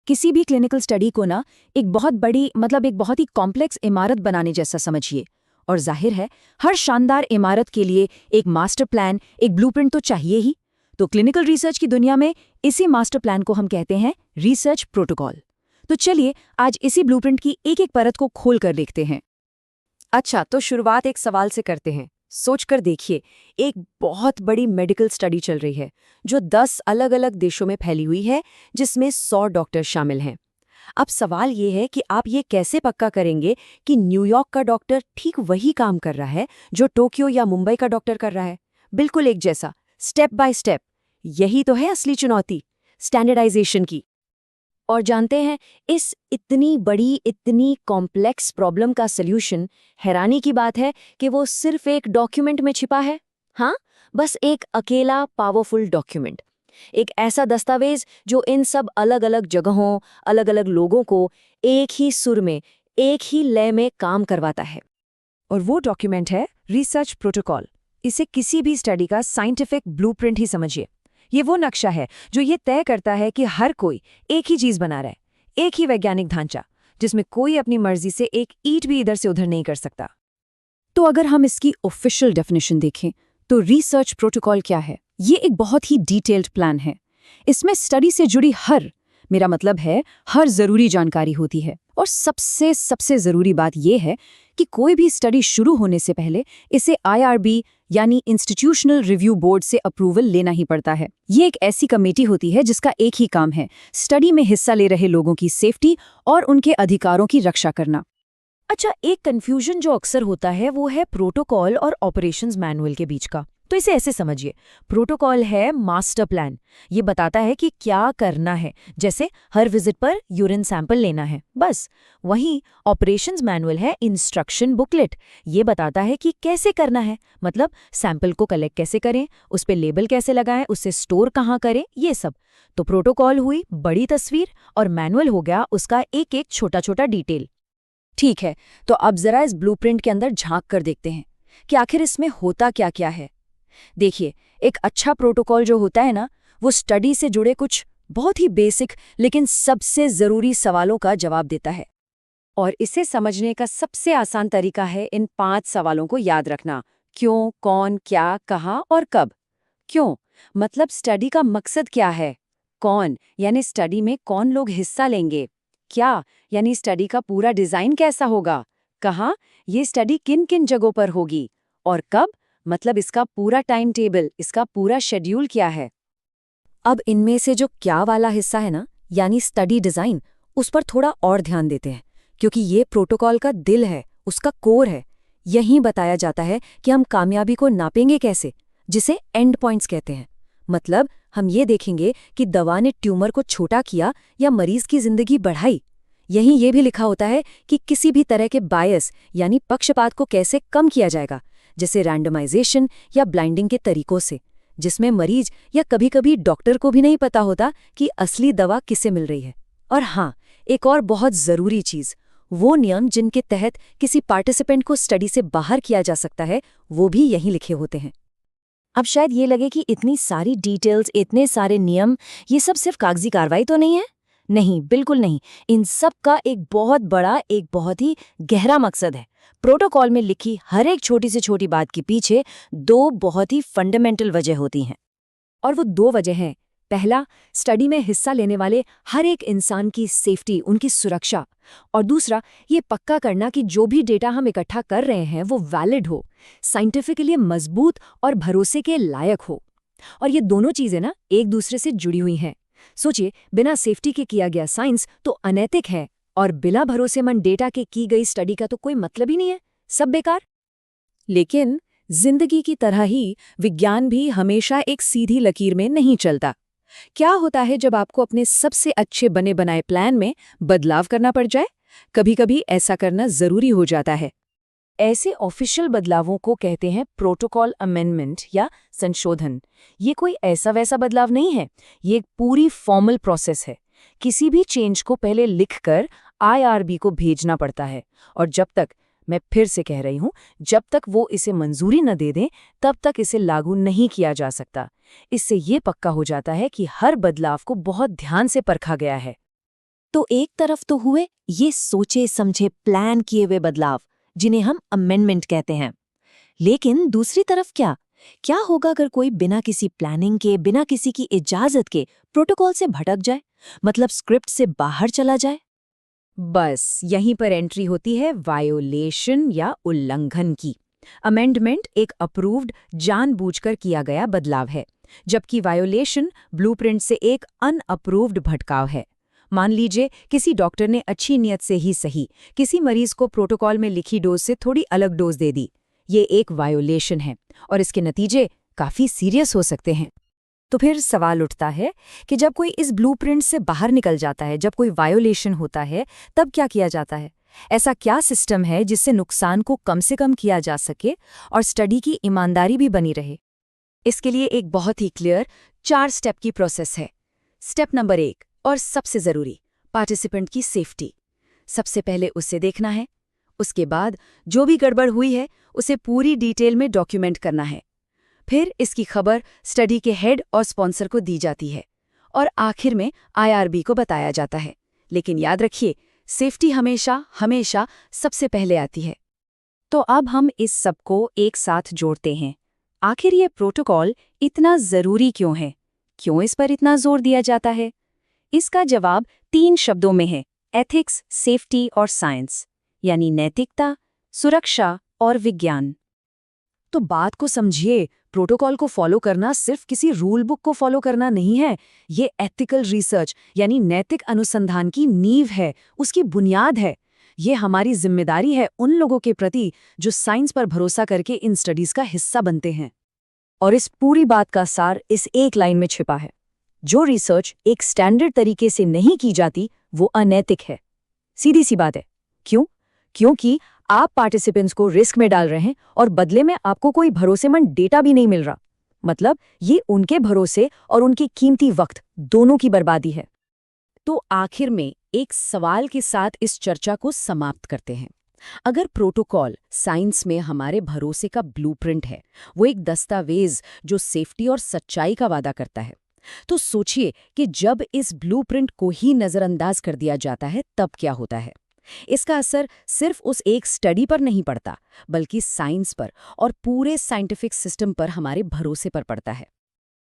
किसी भी clinical study को ना एक बहुत बड़ी एक बहुत ही कॉम्प्लेक्स इमारत बनाने जैसा समझिए। और जाहिर है, हर शानदार इमारत के लिए एक मास्टर प्लान, एक ब्लूप्रिंट तो चाहिए ही। तो क्लिनिकल रिसर्च की दुनिया में इसी मास्टर प्लान को हम कहते हैं रिसर्च प्रोटोकॉल। तो चलिए आज इसी ब्लूप्रिंट की एक एक परत को खोल कर देखते हैं। अच्छा, तो शुरुआत एक सवाल से करते हैं। सोचकर देखिए, एक बहुत बड़ी मेडिकल स्टडी चल रही है जो 10 अलग-अलग देशों में फैली हुई है, जिसमें 100 डॉक्टर शामिल हैं। अब सवाल ये है कि आप ये कैसे पक्का करेंगे कि न्यूयॉर्क का डॉक्टर ठीक वही काम कर रहा है जो टोक्यो या मुंबई का डॉक्टर कर रहा है, बिल्कुल एक जैसा, स्टेप बाय स्टेप। यही तो है असली चुनौती, स्टैंडर्डाइजेशन की। और जानते हैं, इस इतनी बड़ी, इतनी कॉम्प्लेक्स प्रॉब्लम का सल्यूशन, हैरानी की बात है कि वो सिर्फ एक डॉक्यूमेंट में छिपा है। हाँ, बस एक अकेला पावरफुल डॉक्यूमेंट, एक ऐसा दस्तावेज जो इन सब अलग अलग जगहों, अलग अलग लोगों को एक ही सुर में, एक ही लय में काम करवाता है। और वो डॉक्यूमेंट है रिसर्च प्रोटोकॉल। इसे किसी भी स्टडी का साइंटिफिक ब्लूप्रिंट ही समझिए। ये वो नक्शा है जो ये तय करता है कि हर कोई एक ही चीज बना रहा है, एक ही वैज्ञानिक ढांचा, जिसमें कोई अपनी मर्जी से एक ईंट भी इधर से उधर नहीं कर सकता। तो अगर हम इसकी ऑफिशियल डेफिनेशन देखें तो रिसर्च प्रोटोकॉल क्या है? ये एक बहुत ही डिटेल्ड प्लान है। इसमें स्टडी से जुड़ी मेरा मतलब है हर जरूरी जानकारी होती है। और सबसे सबसे जरूरी बात यह है कि कोई भी स्टडी शुरू होने से पहले इसे IRB यानी इंस्टीट्यूशनल रिव्यू बोर्ड से अप्रूवल लेना ही पड़ता है। ये एक ऐसी कमेटी होती है जिसका एक ही काम है स्टडी में हिस्सा ले रहे लोगों की सेफ्टी और उनके अधिकारों की रक्षा करना। अच्छा, एक कंफ्यूजन जो अक्सर होता है वो है प्रोटोकॉल और ऑपरेशंस मैनुअल के बीच का। तो इसे ऐसे समझिए, प्रोटोकॉल है मास्टर प्लान, ये बताता है कि क्या करना है, जैसे हर विजिट पर यूरिन सैंपल लेना है, बस। वहीं ऑपरेशंस मैनुअल है इंस्ट्रक्शन बुकलेट, ये बताता है कि कैसे करना है, मतलब सैंपल को कलेक्ट कैसे करें, उस पर लेबल कैसे लगाएं, उससे स्टोर कहाँ करें, ये सब। तो प्रोटोकॉल हुई बड़ी तस्वीर और मैनुअल हो गया उसका एक एक छोटा छोटा डिटेल। ठीक है, तो अब जरा इस ब्लूप्रिंट के अंदर झांक कर देखते हैं कि आखिर इसमें होता क्या क्या है। देखिए, एक अच्छा प्रोटोकॉल जो होता है ना, वो स्टडी से जुड़े कुछ बहुत ही बेसिक लेकिन सबसे जरूरी सवालों का जवाब देता है। और इसे समझने का सबसे आसान तरीका है इन 5 सवालों को याद रखना। क्यों, कौन, क्या, कहाँ और कब। क्यों मतलब स्टडी का मकसद क्या है। कौन यानी स्टडी में कौन लोग हिस्सा लेंगे। क्या यानी स्टडी का पूरा डिजाइन कैसा होगा। कहाँ, ये स्टडी किन किन जगहों पर होगी। और कब मतलब इसका पूरा टाइम टेबल, इसका पूरा शेड्यूल क्या है। अब इनमें से जो क्या वाला हिस्सा है ना, यानी स्टडी डिजाइन, उस पर थोड़ा और ध्यान देते हैं, क्योंकि ये प्रोटोकॉल का दिल है, उसका कोर है। यहीं बताया जाता है कि हम कामयाबी को नापेंगे कैसे, जिसे एंड पॉइंट्स कहते हैं। मतलब हम ये देखेंगे कि दवा ने ट्यूमर को छोटा किया या मरीज की जिंदगी बढ़ाई। यहीं ये भी लिखा होता है कि किसी भी तरह के बायस यानी पक्षपात को कैसे कम किया जाएगा, जैसे रैंडमाइजेशन या ब्लाइंडिंग के तरीकों से, जिसमें मरीज या कभी-कभी डॉक्टर को भी नहीं पता होता कि असली दवा किसे मिल रही है। और हाँ, एक और बहुत जरूरी चीज, वो नियम जिनके तहत किसी पार्टिसिपेंट को स्टडी से बाहर किया जा सकता है, वो भी यहीं लिखे होते हैं। अब शायद ये लगे कि इतनी सारी डिटेल्स, इतने सारे नियम, ये सब सिर्फ कागजी कार्रवाई तो नहीं है। नहीं, बिल्कुल नहीं। इन सब का एक बहुत बड़ा, एक बहुत ही गहरा मकसद है। प्रोटोकॉल में लिखी हर एक छोटी से छोटी बात के पीछे 2 बहुत ही फंडामेंटल वजह होती हैं। और वो 2 वजह हैं। पहला, स्टडी में हिस्सा लेने वाले हर एक इंसान की सेफ्टी, उनकी सुरक्षा। और दूसरा, ये पक्का करना कि जो भी डेटा हम इकट्ठा कर रहे हैं वो वैलिड हो, साइंटिफिकली मजबूत और भरोसे के लायक हो। और ये दोनों चीजें ना एक दूसरे से जुड़ी हुई हैं। सोचिए, बिना सेफ्टी के किया गया साइंस तो अनैतिक है, और बिना भरोसेमंद डेटा के की गई स्टडी का तो कोई मतलब ही नहीं है, सब बेकार। लेकिन जिंदगी की तरह ही विज्ञान भी हमेशा एक सीधी लकीर में नहीं चलता। क्या होता है जब आपको अपने सबसे अच्छे बने बनाए प्लान में बदलाव करना पड़ जाए? कभी-कभी ऐसा करना जरूरी हो जाता है। ऐसे ऑफिशियल बदलावों को कहते हैं प्रोटोकॉल अमेंडमेंट या संशोधन। ये कोई ऐसा वैसा बदलाव नहीं है, ये एक पूरी फॉर्मल प्रोसेस है। किसी भी चेंज को पहले लिखकर IRB को भेजना पड़ता है, और जब तक, मैं फिर से कह रही हूं, जब तक वो इसे मंजूरी न दे दें, तब तक इसे लागू नहीं किया जा सकता। इससे ये पक्का हो जाता है कि हर बदलाव को बहुत ध्यान से परखा गया है। तो एक तरफ तो हुए ये सोचे समझे प्लान किए हुए बदलाव, जिन्हें हम अमेंडमेंट कहते हैं, लेकिन दूसरी तरफ क्या होगा अगर कोई बिना किसी प्लानिंग के, बिना किसी की इजाजत के प्रोटोकॉल से भटक जाए, मतलब स्क्रिप्ट से बाहर चला जाए? बस यहीं पर एंट्री होती है वायोलेशन या उल्लंघन की। अमेंडमेंट एक अप्रूव्ड, जानबूझकर किया गया बदलाव है, जबकि वायोलेशन ब्लूप्रिंट से एक अनअप्रूव्ड भटकाव है। मान लीजिए किसी डॉक्टर ने अच्छी नियत से ही सही किसी मरीज को प्रोटोकॉल में लिखी डोज से थोड़ी अलग डोज दे दी। ये एक वायोलेशन है और इसके नतीजे काफी सीरियस हो सकते हैं। तो फिर सवाल उठता है कि जब कोई इस ब्लूप्रिंट से बाहर निकल जाता है, जब कोई वायोलेशन होता है, तब क्या किया जाता है? ऐसा क्या सिस्टम है जिससे नुकसान को कम से कम किया जा सके और स्टडी की ईमानदारी भी बनी रहे? इसके लिए एक बहुत ही क्लियर 4 स्टेप की प्रोसेस है। स्टेप नंबर 1 और सबसे ज़रूरी, पार्टिसिपेंट की सेफ्टी। सबसे पहले उसे देखना है। उसके बाद जो भी गड़बड़ हुई है उसे पूरी डिटेल में डॉक्यूमेंट करना है। फिर इसकी खबर स्टडी के हेड और स्पॉन्सर को दी जाती है और आखिर में IRB को बताया जाता है। लेकिन याद रखिए, सेफ्टी हमेशा हमेशा सबसे पहले आती है। तो अब हम इस सब को एक साथ जोड़ते हैं। आखिर ये प्रोटोकॉल इतना ज़रूरी क्यों है? क्यों इस पर इतना जोर दिया जाता है? इसका जवाब 3 शब्दों में है: एथिक्स, सेफ्टी और साइंस, यानी नैतिकता, सुरक्षा और विज्ञान। तो बात को समझिए, प्रोटोकॉल को फॉलो करना सिर्फ किसी रूल बुक को फॉलो करना नहीं है। ये एथिकल रिसर्च यानी नैतिक अनुसंधान की नींव है, उसकी बुनियाद है। ये हमारी जिम्मेदारी है उन लोगों के प्रति जो साइंस पर भरोसा करके इन स्टडीज का हिस्सा बनते हैं। और इस पूरी बात का सार इस एक लाइन में छिपा है: जो रिसर्च एक स्टैंडर्ड तरीके से नहीं की जाती वो अनैतिक है। सीधी सी बात है। क्यों? क्योंकि आप पार्टिसिपेंट्स को रिस्क में डाल रहे हैं और बदले में आपको कोई भरोसेमंद डेटा भी नहीं मिल रहा। मतलब ये उनके भरोसे और उनकी कीमती वक्त दोनों की बर्बादी है। तो आखिर में एक सवाल के साथ इस चर्चा को समाप्त करते हैं। अगर प्रोटोकॉल साइंस में हमारे भरोसे का ब्लूप्रिंट है, वो एक दस्तावेज जो सेफ्टी और सच्चाई का वादा करता है, तो सोचिए कि जब इस ब्लूप्रिंट को ही नज़रअंदाज कर दिया जाता है तब क्या होता है। इसका असर सिर्फ उस एक स्टडी पर नहीं पड़ता, बल्कि साइंस पर और पूरे साइंटिफिक सिस्टम पर हमारे भरोसे पर पड़ता है।